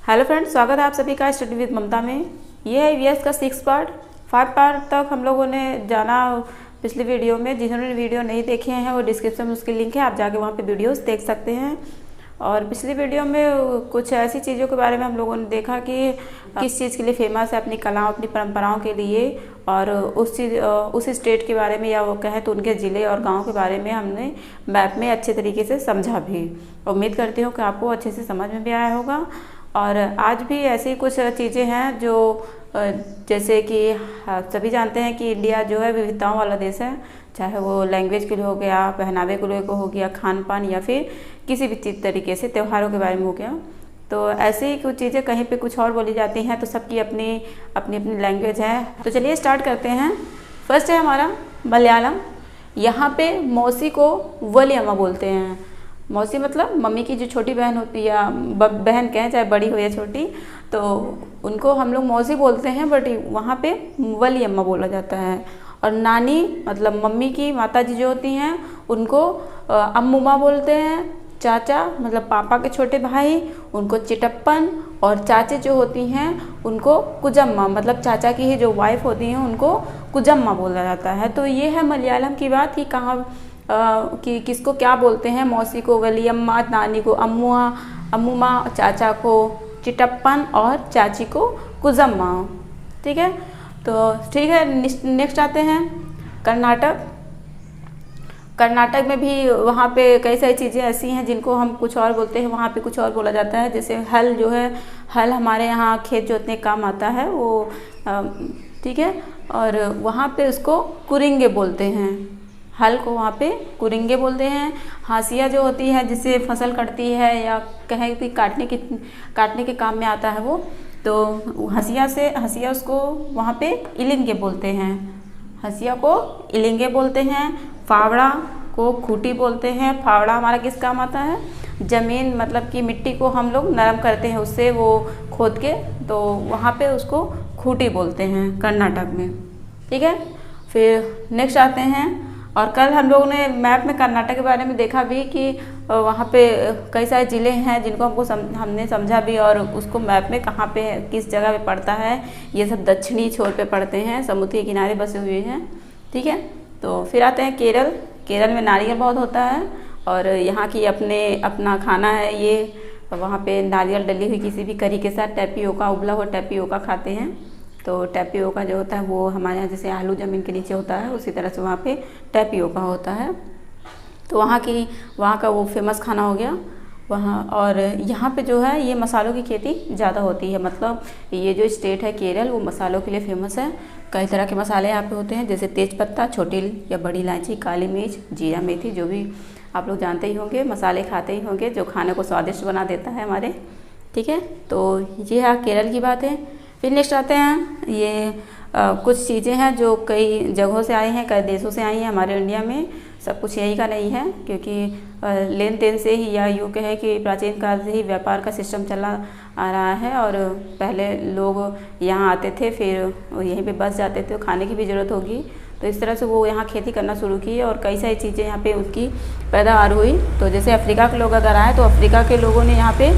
Hello friends, स्वागत है आप सभी का स्टडी विद ममता में। ये है ईवीएस का 6 पार्ट। 5 पार्ट तक हम लोगों ने जाना पिछली वीडियो में। जिन्होंने वीडियो नहीं देखे हैं वो डिस्क्रिप्शन में उसकी लिंक है, आप जाके वहाँ पे वीडियोस देख सकते हैं। और पिछली वीडियो में कुछ ऐसी चीज़ों के बारे में हम लोगों ने देखा कि किस चीज़ के लिए फेमस है, अपनी कलाओं अपनी परंपराओं के लिए, और उस स्टेट के बारे में या वो कहें तो उनके ज़िले और गांव के बारे में हमने मैप में अच्छे तरीके से समझा भी। उम्मीद करती हूँ कि आपको अच्छे से समझ में भी आया होगा। और आज भी ऐसी कुछ चीज़ें हैं जो जैसे कि सभी जानते हैं कि इंडिया जो है विविधताओं वाला देश है, चाहे वो लैंग्वेज के लिए हो गया, पहनावे के लिए हो गया, खान पान, या फिर किसी भी चीज़ तरीके से त्योहारों के बारे में हो गया। तो ऐसे ही कुछ चीज़ें कहीं पे कुछ और बोली जाती हैं, तो सबकी अपनी अपनी अपनी लैंग्वेज है। तो चलिए स्टार्ट करते हैं। फर्स्ट है हमारा मलयालम। यहाँ पे मौसी को वलियम्मा बोलते हैं। मौसी मतलब मम्मी की जो छोटी बहन होती है, या बहन कहें चाहे बड़ी हो या छोटी, तो उनको हम लोग मौसी बोलते हैं, बट वहाँ पे वलियम्मा बोला जाता है। और नानी मतलब मम्मी की माताजी जो होती हैं उनको अम्मुमा बोलते हैं। चाचा मतलब पापा के छोटे भाई, उनको चिटप्पन। और चाची जो होती हैं उनको कुजम्मा मतलब चाचा की ही जो वाइफ होती हैं उनको कुजम्मा बोला जाता है। तो ये है मलयालम की बात कि कहाँ कि किसको क्या बोलते हैं। मौसी को वलियम्मा, नानी को अम्मुमा, चाचा को चिटप्पन और चाची को कुजम्मा। ठीक है, तो ठीक है। नेक्स्ट आते हैं कर्नाटक। कर्नाटक में भी वहाँ पे कई सारी चीज़ें ऐसी हैं जिनको हम कुछ और बोलते हैं, वहाँ पे कुछ और बोला जाता है। जैसे हल जो है, हल हमारे यहाँ खेत जोतने काम आता है वो, ठीक है। और वहाँ पे उसको कुरिंगे बोलते हैं। हल को वहाँ पे कुरिंगे बोलते हैं। हाशिया जो होती है जिससे फसल कटती है या कहें कि काटने के काम में आता है वो, तो हसिया उसको वहाँ पे इलिंगे बोलते हैं। हसिया को इलिंगे बोलते हैं। फावड़ा को खूटी बोलते हैं। फावड़ा हमारा किस काम आता है? ज़मीन मतलब कि मिट्टी को हम लोग नरम करते हैं उससे, वो खोद के, तो वहाँ पे उसको खूटी बोलते हैं कर्नाटक में। ठीक है, फिर नेक्स्ट आते हैं। और कल हम लोगों ने मैप में कर्नाटक के बारे में देखा भी कि वहाँ पे कई सारे ज़िले हैं जिनको हमने समझा भी, और उसको मैप में कहाँ पे किस जगह पे पड़ता है। ये सब दक्षिणी छोर पे पड़ते हैं, समुद्र के किनारे बसे हुए हैं। ठीक है, तो फिर आते हैं केरल। केरल में नारियल बहुत होता है और यहाँ की अपना खाना है ये। वहाँ पे नारियल डली हुई किसी भी करी के साथ टैपियोका, उबला हुआ टैपियोका खाते हैं। तो टैपियोका जो होता है वो हमारे यहाँ जैसे आलू ज़मीन के नीचे होता है, उसी तरह से वहाँ पे टैपियोका होता है। तो वहाँ का वो फेमस खाना हो गया वहाँ। और यहाँ पे जो है ये मसालों की खेती ज़्यादा होती है। मतलब ये जो स्टेट है केरल वो मसालों के लिए फेमस है। कई तरह के मसाले यहाँ पे होते हैं, जैसे तेज़पत्ता, छोटी या बड़ी इलायची, काली मिर्च, जीरा, मेथी, जो भी आप लोग जानते ही होंगे, मसाले खाते ही होंगे, जो खाने को स्वादिष्ट बना देता है हमारे। ठीक है, तो ये है केरल की बात है। फिर नेक्स्ट आते हैं, ये कुछ चीज़ें हैं जो कई जगहों से आई हैं, कई देशों से आई हैं हमारे इंडिया में। सब कुछ यही का नहीं है, क्योंकि लेन देन से ही, या यूँ कहें कि प्राचीन काल से ही व्यापार का सिस्टम चला आ रहा है। और पहले लोग यहाँ आते थे, फिर यहीं पे बस जाते थे, खाने की भी ज़रूरत होगी, तो इस तरह से वो यहाँ खेती करना शुरू की और कई सारी चीज़ें यहाँ पे उसकी पैदावार हुई। तो जैसे अफ्रीका के लोग अगर आए तो अफ्रीका के लोगों ने यहाँ पे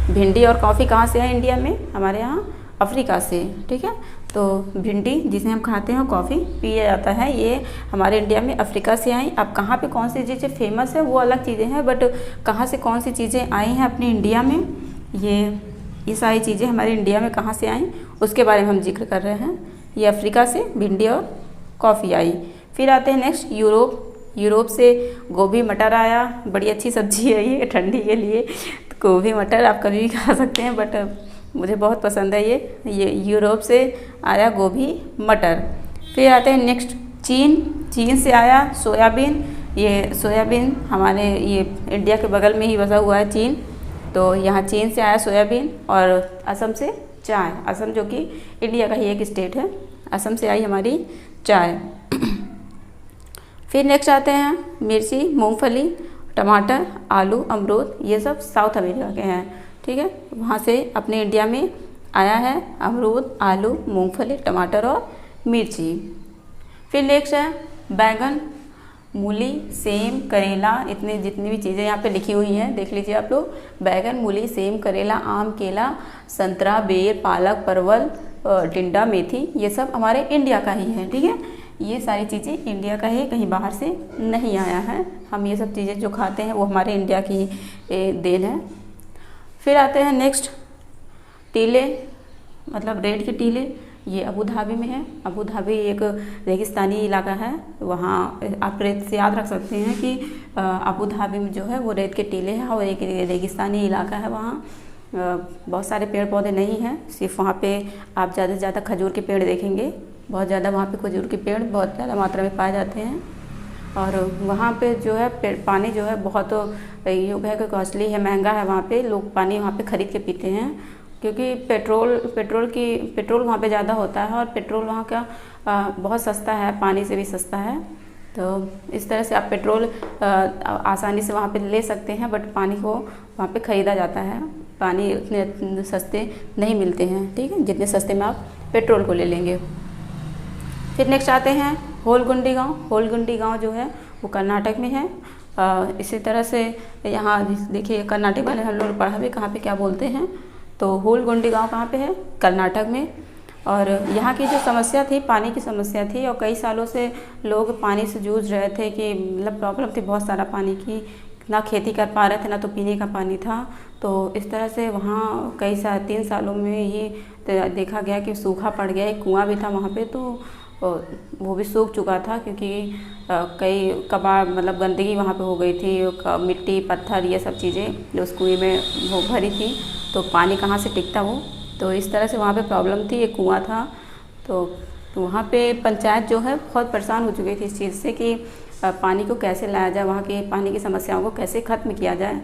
भिंडी और कॉफ़ी कहाँ से है इंडिया में? हमारे यहाँ अफ्रीका से। ठीक है, तो भिंडी जिसे हम खाते हैं, कॉफ़ी पिया जाता है, ये हमारे इंडिया में अफ्रीका से आई। अब कहाँ पे कौन सी चीज़ें फेमस है वो अलग चीज़ें हैं, बट कहाँ से कौन सी चीज़ें आई हैं अपनी इंडिया में, ये सारी चीज़ें हमारे इंडिया में कहाँ से आई उसके बारे में हम जिक्र कर रहे हैं। ये अफ्रीका से भिंडी और कॉफ़ी आई। फिर आते हैं नेक्स्ट यूरोप से गोभी मटर आया। बड़ी अच्छी सब्जी है ये ठंडी के लिए। तो गोभी मटर आप कभी भी खा सकते हैं, बट मुझे बहुत पसंद है ये यूरोप से आया गोभी मटर। फिर आते हैं नेक्स्ट चीन से आया सोयाबीन। ये सोयाबीन हमारे ये इंडिया के बगल में ही बसा हुआ है चीन, तो यहाँ चीन से आया सोयाबीन। और असम से चाय, असम जो कि इंडिया का ही एक स्टेट है, असम से आई हमारी चाय। फिर नेक्स्ट आते हैं मिर्ची, मूंगफली, टमाटर, आलू, अमरूद, ये सब साउथ अमेरिका के हैं। ठीक है, वहाँ से अपने इंडिया में आया है अमरूद, आलू, मूंगफली, टमाटर और मिर्ची। फिर नेक्स्ट है बैंगन। मूली, सेम, करेला, इतने जितनी भी चीज़ें यहाँ पे लिखी हुई हैं देख लीजिए आप लोग। बैगन, मूली, सेम, करेला, आम, केला, संतरा, बेर, पालक, परवल, टिंडा, मेथी, ये सब हमारे इंडिया का ही है। ठीक है, ये सारी चीज़ें इंडिया का है, कहीं बाहर से नहीं आया है। हम ये सब चीज़ें जो खाते हैं वो हमारे इंडिया की देन है। फिर आते हैं नेक्स्ट, टीले, मतलब रेड के टीले। ये अबू धाबी में है। अबू धाबी एक रेगिस्तानी इलाका है, वहाँ आप रेत से याद रख सकते हैं कि अबू धाबी में जो है वो रेत के टीले हैं और एक रेगिस्तानी इलाका है। वहाँ बहुत सारे पेड़ पौधे नहीं हैं, सिर्फ वहाँ पे आप ज़्यादा से ज़्यादा खजूर के पेड़ देखेंगे। बहुत ज़्यादा वहाँ पे खजूर के पेड़ बहुत ज़्यादा मात्रा में पाए जाते हैं। और वहाँ पे जो है पानी जो है बहुत योग है कि कॉस्टली है, महंगा है। वहाँ पे लोग पानी वहाँ पे ख़रीद के पीते हैं, क्योंकि पेट्रोल वहाँ पे ज़्यादा होता है और पेट्रोल वहाँ का बहुत सस्ता है, पानी से भी सस्ता है। तो इस तरह से आप पेट्रोल आसानी से वहाँ पे ले सकते हैं, बट पानी को वहाँ पे ख़रीदा जाता है। पानी उतने सस्ते नहीं मिलते हैं, ठीक है, जितने सस्ते में आप पेट्रोल को ले लेंगे। फिर नेक्स्ट आते हैं होलगुंडी गांव। होलगुंडी गांव जो है वो कर्नाटक में है। इसी तरह से यहाँ देखिए कर्नाटक वाले हम लोग पढ़ा भी कहाँ पे क्या बोलते हैं। तो होलगुंडी गांव कहाँ पे है? कर्नाटक में। और यहाँ की जो समस्या थी, पानी की समस्या थी, और कई सालों से लोग पानी से जूझ रहे थे कि मतलब प्रॉब्लम थी बहुत सारा पानी की, ना खेती कर पा रहे थे ना तो पीने का पानी था। तो इस तरह से वहाँ कई 3 सालों में ये देखा गया कि सूखा पड़ गया। एक कुआं भी था वहाँ पे, तो वो भी सूख चुका था, क्योंकि कई कबाड़ मतलब गंदगी वहाँ पे हो गई थी, मिट्टी पत्थर ये सब चीज़ें जो उस कुएं में वो भरी थी, तो पानी कहाँ से टिकता वो। तो इस तरह से वहाँ पे प्रॉब्लम थी, एक कुआं था। तो वहाँ पे पंचायत जो है बहुत परेशान हो चुकी थी इस चीज़ से कि पानी को कैसे लाया जाए, वहाँ के पानी की समस्याओं को कैसे ख़त्म किया जाए।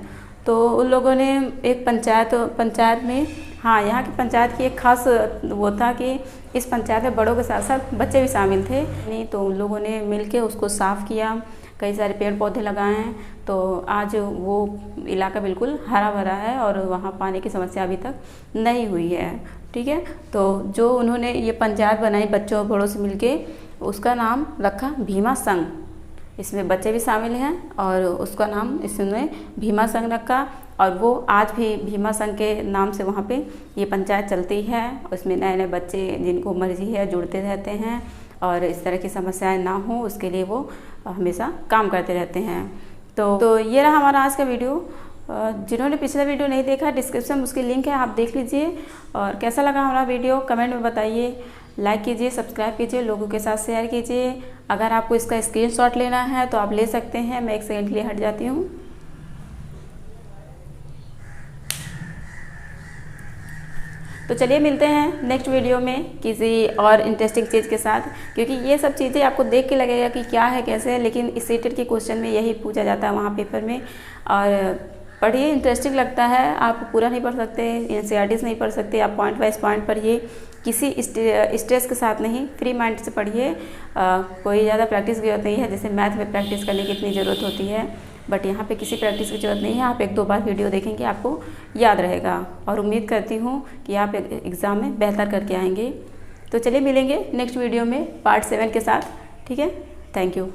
तो उन लोगों ने एक पंचायत में, हाँ, यहाँ की पंचायत की एक खास वो था कि इस पंचायत में बड़ों के साथ साथ बच्चे भी शामिल थे। नहीं तो उन लोगों ने मिलके उसको साफ़ किया, कई सारे पेड़ पौधे लगाए हैं। तो आज वो इलाका बिल्कुल हरा भरा है और वहाँ पानी की समस्या अभी तक नहीं हुई है। ठीक है, तो जो उन्होंने ये पंचायत बनाई बच्चों और बड़ों से मिलके, उसका नाम रखा भीमा संघ। इसमें बच्चे भी शामिल हैं और उसका नाम इसने भीमा संघ रखा। और वो आज भी भीमा संघ के नाम से वहाँ पे ये पंचायत चलती है। उसमें नए नए बच्चे जिनको मर्जी है जुड़ते रहते हैं और इस तरह की समस्याएं ना हो उसके लिए वो हमेशा काम करते रहते हैं। तो ये रहा हमारा आज का वीडियो। जिन्होंने पिछला वीडियो नहीं देखा, डिस्क्रिप्शन में उसकी लिंक है, आप देख लीजिए। और कैसा लगा हमारा वीडियो कमेंट में बताइए, लाइक कीजिए, सब्सक्राइब कीजिए, लोगों के साथ शेयर कीजिए। अगर आपको इसका स्क्रीनशॉट लेना है तो आप ले सकते हैं। मैं 1 सेकंड के लिए हट जाती हूँ। तो चलिए मिलते हैं नेक्स्ट वीडियो में किसी और इंटरेस्टिंग चीज़ के साथ, क्योंकि ये सब चीज़ें आपको देख के लगेगा कि क्या है कैसे है, लेकिन इस सीटेट के क्वेश्चन में यही पूछा जाता है वहाँ पेपर में। और पढ़िए, इंटरेस्टिंग लगता है। आप पूरा नहीं पढ़ सकते, NCERT नहीं पढ़ सकते, आप पॉइंट वाइज पॉइंट पढ़िए, किसी स्ट्रेस के साथ नहीं, फ्री माइंड से पढ़िए। कोई ज़्यादा प्रैक्टिस की जरूरत नहीं है, जैसे मैथ में प्रैक्टिस करने की इतनी ज़रूरत होती है, बट यहाँ पे किसी प्रैक्टिस की ज़रूरत नहीं है। आप 1-2 बार वीडियो देखेंगे आपको याद रहेगा, और उम्मीद करती हूँ कि आप एग्ज़ाम में बेहतर करके आएंगे। तो चलिए मिलेंगे नेक्स्ट वीडियो में पार्ट 7 के साथ। ठीक है, थैंक यू।